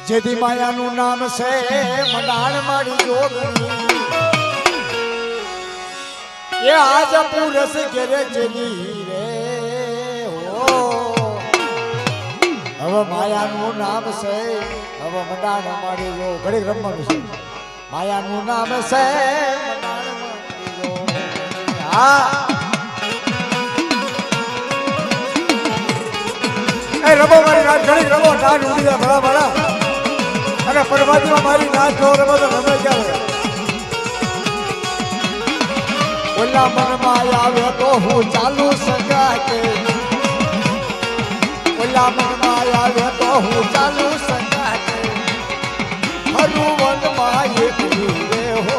જેથી માયાનું નામ છે મંડાણ મારી જોગણી એ આજ પુરસ ઘેરે ચલી રે હો હવે માયાનું નામ છે હવે મંડાણ મારી જો ઘડીક રમવાનું છે માયાનું નામ છે મંડાણ મારી જો હા એ રમો મારી રાત ઘડીક રમો ઠાઠ ઉડી જાય ભલા ભલા અને પરમાત્મા મારી નાચ જો રમો તો રમે ક્યારે ઓલા મનમાં આવે તો હું ચાલુ સગાકે ઓલા મનમાં આવે તો હું ચાલુ સગાકે હરું વનમાં એક રે હો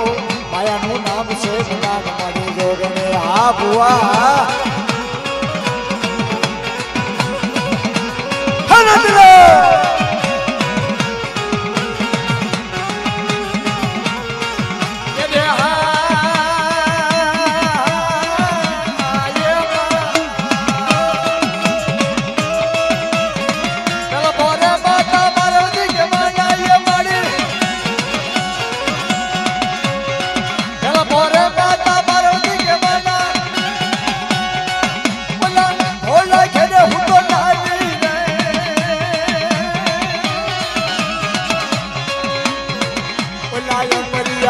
માયાનું નામ છે મંડાણ મારી જોગણે હા ભુવા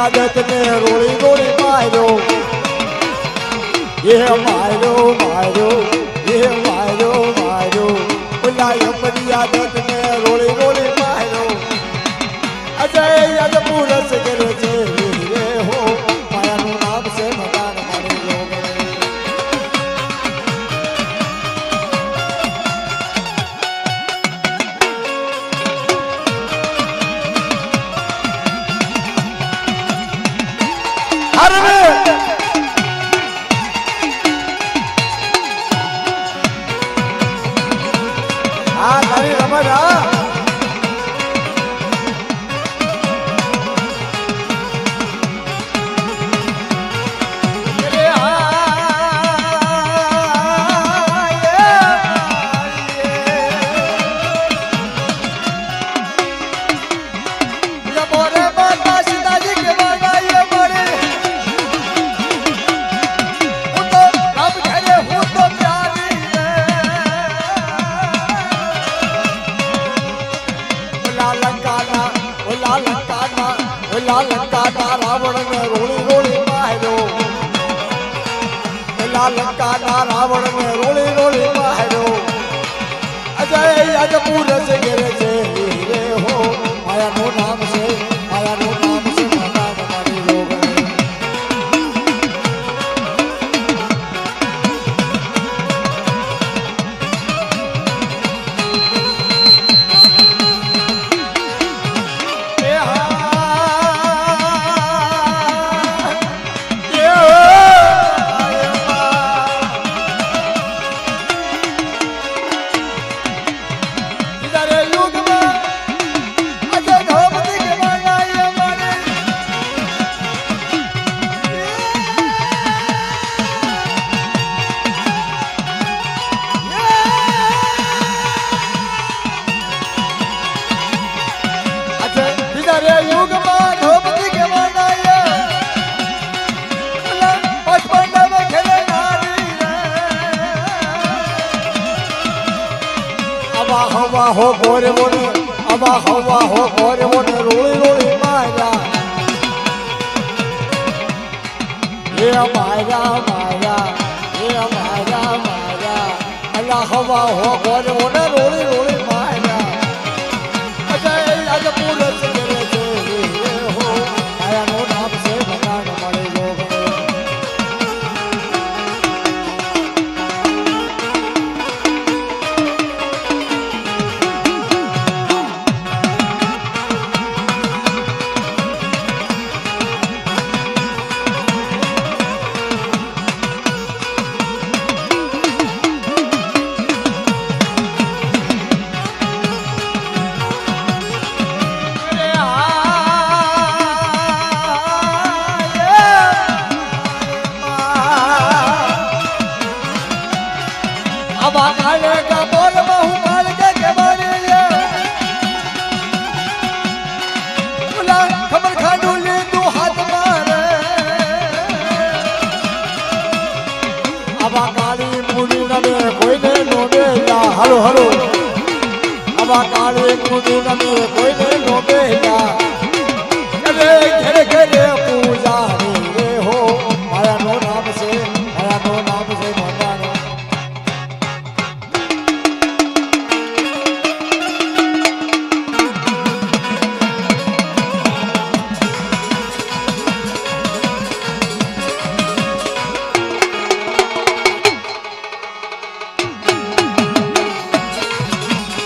आदत ने रोड़ी रोड़ी मारो ये मारो मारो ये मारो मारो बुलायो बड़ी आदत ने रोड़ी रोड़ी मारो अजय अज पुरस करे छे रे हो माया नु नाम से मंडाण मारी जोगणे हाँ तारी रमज हाँ लंका रावण ने रोड़ी रोड़ी मारो लंका रावण ने रोड़ी रोड़ी मारो अजय अज पुरस घेरे छे रे हो माया नो नाम से मंडाण मारी जोगणे हवा हो गोरे मोने अबा हवा हो गोरे मोने रोड़ी रोड़ी माया ये माया माया ये माया माया अल्लाह हवा हो गोरे मोने रोड़ी रोड़ी माया अजय अज पुरस करे छे रे हो माया नो नाम से मंडाण मारी जोगणे હાલો હાલો આવા કાળે કુદી નમે કોઈને નો બેજા અરે ઘરે ઘરે પૂજા રે હો મારા નો નામ છે મોટાનો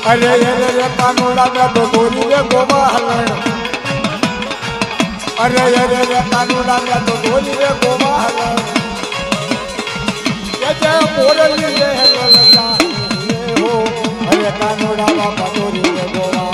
અરે અરે કાનુડા મેં તો ગોરી રે ગોવાહરણ અરે અરે કાનુડા મેં તો ગોરી રે ગોવાહરણ કે જે મોરલી રે લલકા હો અરે કાનુડા બાપા ગોરી રે ગોવાહરણ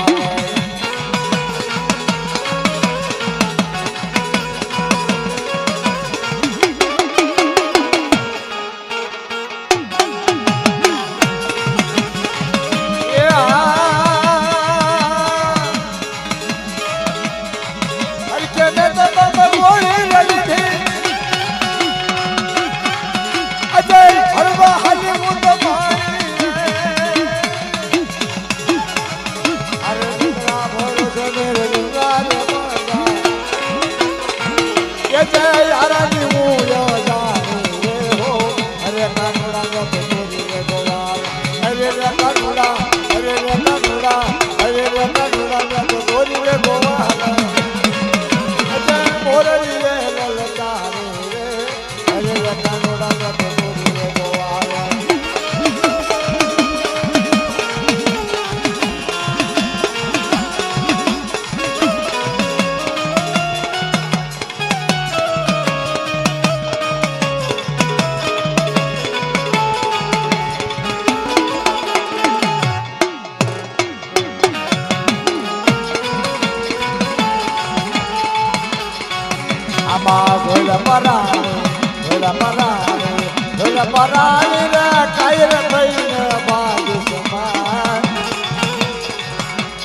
પરાણી રે કાયર થઈને બાજુ સમાન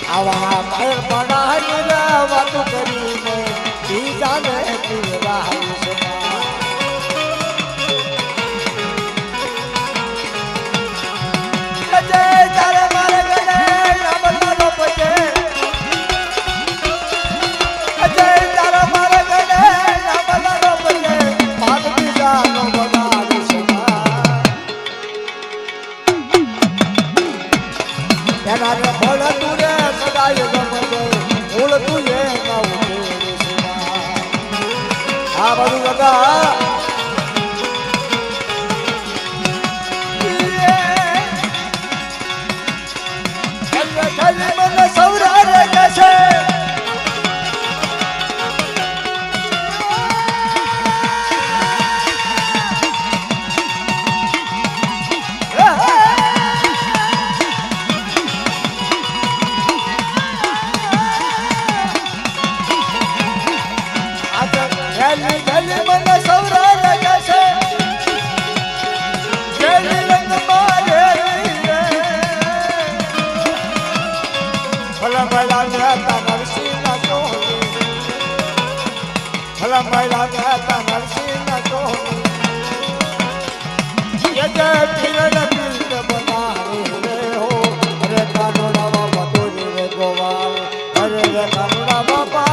આવા કાયર પરાણી રે વાતો કરીને બીજાને પીરાયું સમાન જય તારે મારે ગણે નામનો પજે જય તારે મારે ગણે નામનો પજે પાદ બીજાનો એના ફળ તું રે સદાય ગમતો ફૂલ તું એ આ બધું લગા મને સૌરા રે કશે બાપા